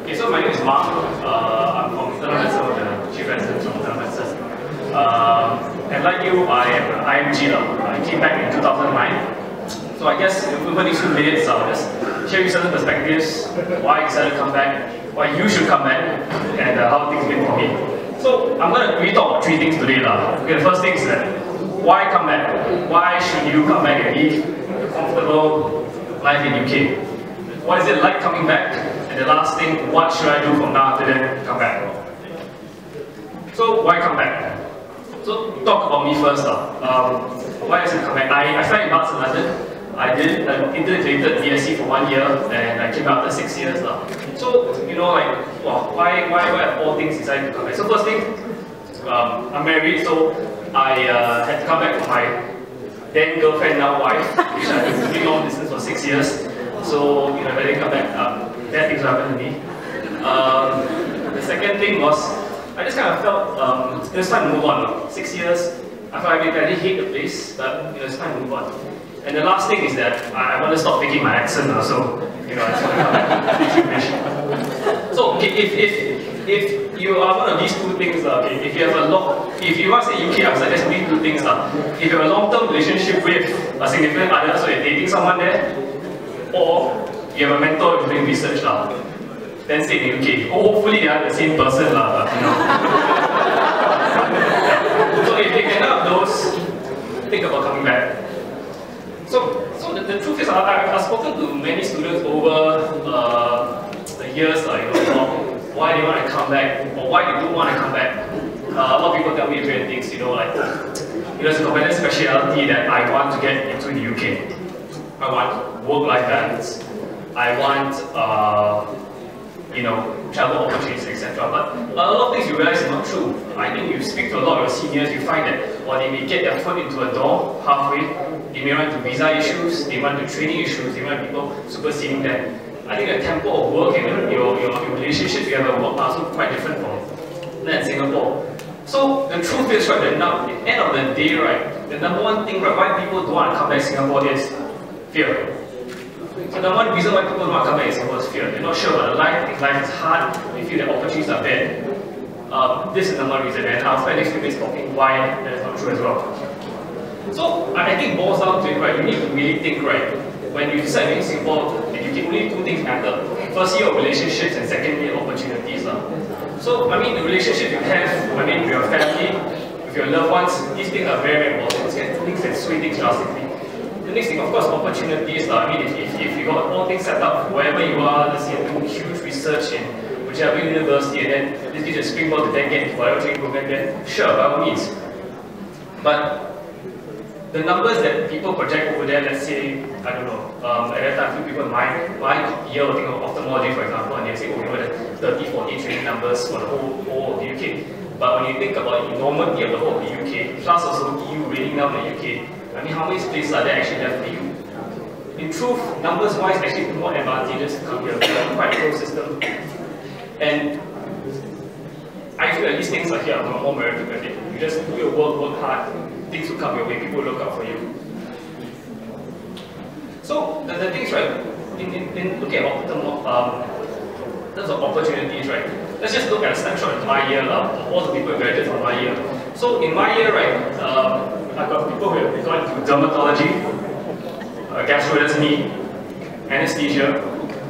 Okay, so my name is Mark. I'm from Internal Medicine, the Chief Resident from Internal Medicine. And like you, I am an IMG. I came back in 2009. So I guess over these few minutes, I'll just share you certain perspectives, why I decided to come back, why you should come back, and how things been for me. So I'm going to really talk about three things today. Okay, the first thing is that, why come back? Why should you come back and live a comfortable life in UK? What is it like coming back? And the last thing, what should I do from now after that, come back? So why come back? So talk about me first. Why does it come back? I started in Barcelona. I did an integrated BSc for 1 year, and I came out after 6 years. So, you know, like, well, why have all things decided to come back? So first thing, I'm married, so I had to come back for my then girlfriend, now wife, which I've been doing long distance for 6 years. So, you know, if I didn't come back, bad things will happen to me. The second thing was, I just kind of felt it was time to move on. 6 years, I felt I didn't hate the place, but you know, it's time to move on. And the last thing is that I want to stop faking my accent, so you know, I just want to come back. So okay, if you are one of these two things, okay, if you have if you want to say UK, I would suggest these two things. If you have a long-term relationship with a significant other, so you're dating someone there, or you have a mentor who's doing research, then stay in the UK. Hopefully they are the same person, but you know. So if you can have those, think about coming back. So the truth is, I've spoken to many students over the years, you know, why they want to come back, or why they don't want to come back. A lot of people tell me different things, you know, like, there's a competitive specialty that I want to get into the UK. I want work-life balance. I want, you know, travel opportunities, etc. But a lot of things you realize is not true. I think you speak to a lot of your seniors, you find that while they may get their foot into a door halfway, they may run into visa issues, they run into training issues, they run into people superseding them. I think the tempo of work and your relationships you have at work are also quite different from that in Singapore. So the truth is, right, at the end of the day, right, the number one thing, right, why people don't want to come back to Singapore is fear. So the one reason why people don't want to come back to Singapore is fear. They're not sure about life. Life is hard. They feel that opportunities are bad. This is the one reason, and I'll spend next few minutes talking why that is not true as well. So I think it boils down to it, right? You need to really think, right? When you decide in Singapore, you can only two things matter. Firstly, your relationships, and secondly, opportunities. So I mean, the relationship you have, I mean, with your family, with your loved ones, these things are very, very important. Things can sway things drastically. The next thing, of course, opportunities. I mean, if you got all things set up wherever you are, let's say you're doing huge research in whichever university, and then this gives you a springboard to then get into whatever training program, then sure, by all means. But the numbers that people project over there, let's say, I don't know, at that time, a few people in my year will think of ophthalmology, for example, and they say, oh, you know, the 30, 40 training numbers for the whole of the UK. But when you think about the enormity of the whole of the UK, plus also EU rating down the UK, I mean, how many places are there actually left for you? In truth, numbers-wise, actually more advantageous to come here. We have quite a close system. And I feel that these things are here are more meritocratic. You just do your work hard, things will come your way, people will look out for you. So, the things, right, in looking at terms of opportunities, right, let's just look at a snapshot in my year, all the people who graduated from my year. So, in my year, right, I've got people who have gone to dermatology, gastroenterology, anesthesia,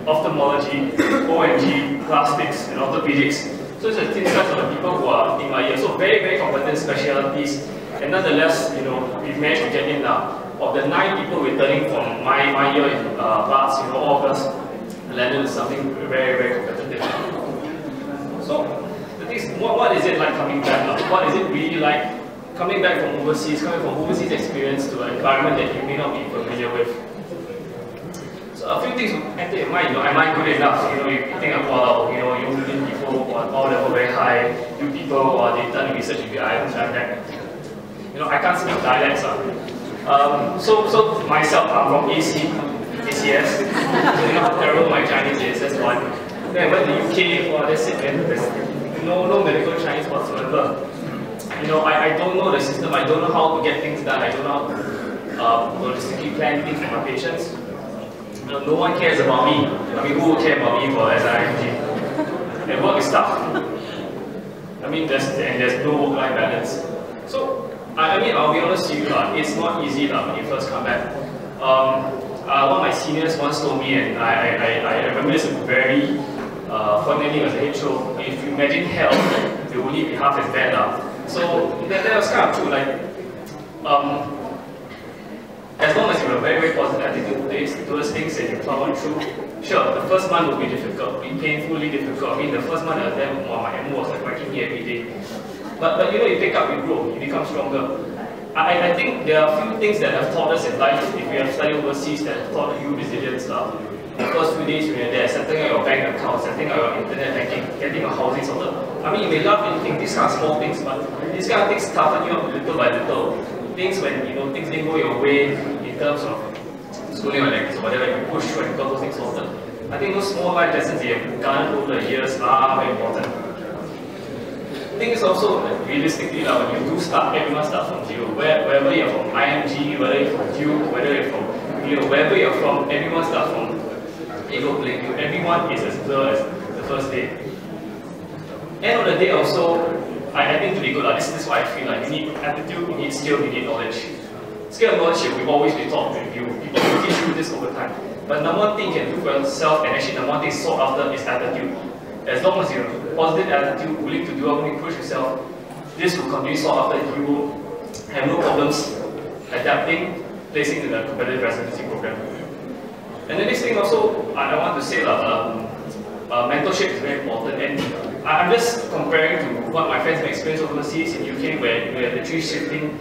ophthalmology, ONG, plastics, and orthopedics. So it's a thin slice of the people who are in my year. So very, very competent specialties. And nonetheless, you know, we've managed to get in now. Of the 9 people returning from my year in Barts, you know, all of us landed in something very, very competitive. So the thing is, what is it like coming back? What is it really like coming back from overseas, coming from overseas experience to an environment that you may not be familiar with? So a few things enter your mind, you know, am I good enough? You know, you think of, well, you know, you meet people who are all level very high, you people who are they've done research in the islands like that. You know, I can't speak dialects. So myself, I'm from ACS. So you know how terrible my Chinese is, that's one. Then I went to the UK, well, that's it, man. There's no medical Chinese whatsoever. You know, I don't know the system, I don't know how to get things done, I don't know how to logistically plan things for my patients. You know, no one cares about me. I mean, who will care about me for SIMG? and work is tough. I mean, there's no work-life balance. So, I mean, I'll be honest with you, it's not easy when you first come back. One of my seniors once told me, and I remember this very poignantly as a HO, if you imagine hell, it will only be half as bad. So that was kind of true. Like, as long as you have a very, very positive attitude towards things and you plow on through, sure, the first month will be difficult, be painfully difficult. I mean, the first month I was there, my MO was like writing me every day. But you know, you pick up, you grow, you become stronger. I think there are a few things that have taught us in life, if we have studied overseas, that have taught you resilience. The first few days when you're there, setting up your bank account, setting up your internet banking, getting your housing sorted. I mean, you may love anything, these kind of small things, but these kind of things toughen you up little by little. Things when, you know, things didn't go your way in terms of schooling or electives or whatever, you push through and got those things sorted. I think those small life lessons you have garnered over the years are very important. I think it's also realistically when you do start, everyone starts from zero. Wherever you're from IMG, whether you're from Duke, whether you're from, you know, wherever you're from, everyone starts from able playing field. Everyone is as low as the first day. End of the day also, I think to be good, this is why I feel like you need attitude, you need skill, you need knowledge. Skill and knowledge will always be taught to you. People will teach you this over time. But number one thing you can do for yourself, and actually number one thing sought after, is attitude. As long as you have a positive attitude, willing to do something, push yourself, this will continue sought after. You will have no problems adapting, placing in the competitive residency program. And the next thing also, I want to say mentorship is very important. And I'm just comparing to what my friends have experienced overseas in UK, where we're literally shifting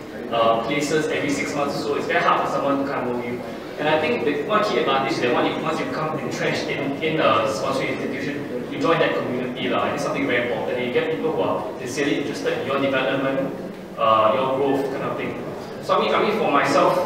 places every 6 months or so. It's very hard for someone to come over you. And I think the one key advantage is that once you become entrenched in a sponsoring institution, you join that community. It's something very important. You get people who are sincerely interested in your development, your growth, kind of thing. So I mean for myself,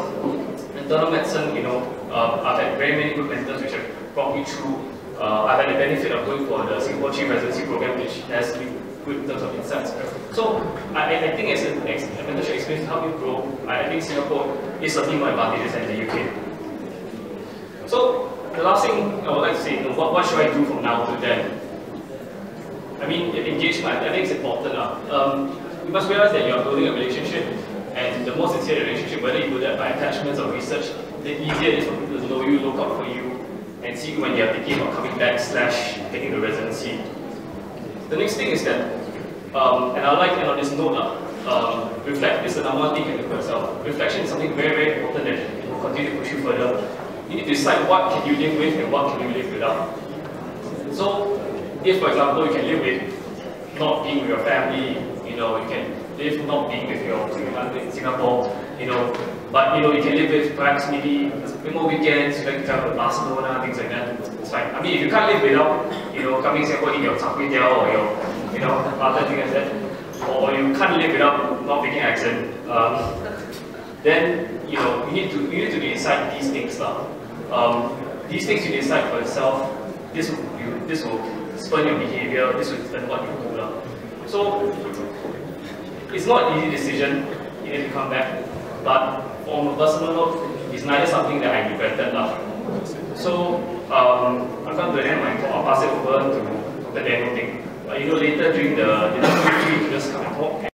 internal medicine, you know, I've had very many good mentors which have brought me through. I've had the benefit of going for the Singapore Cheah residency program, which has been good in terms of insights. So I think as a mentorship experience to help you grow, I think Singapore is certainly more advantageous than the UK. So the last thing I would like to say, what should I do from now to then? I mean, engagement, I think it's important. You must realize that you are building a relationship, and the more sincere the relationship, whether you do that by attachments or research, the easier it is for people to know you, look out for you, and see you when you are thinking about coming back / taking the residency. The next thing is that, and I'd like to end on this note, reflect. This is the number one thing you can do for yourself. Reflection is something very, very important that will continue to push you further. You need to decide what can you live with and what can you live without. So, if for example you can live with not being with your family, you know, you can live not being with your family in Singapore, you know, but you know, you can live with perhaps maybe more weekends, you like to travel to Barcelona, things like that. It's fine. I mean, if you can't live without, you know, coming to Singapore, eat your char kway teow or your, you know, other things like that, or you can't live without not making an accent, then you know, you need to decide these things. These things you decide for yourself. This will spur your behavior. This will determine what you do. So it's not an easy decision. You need to come back. But from a personal note, it's neither something that I regretted. So I'm going to end my talk. I'll pass it over to Dr. Daniel Ting. You know, later during the just come and talk.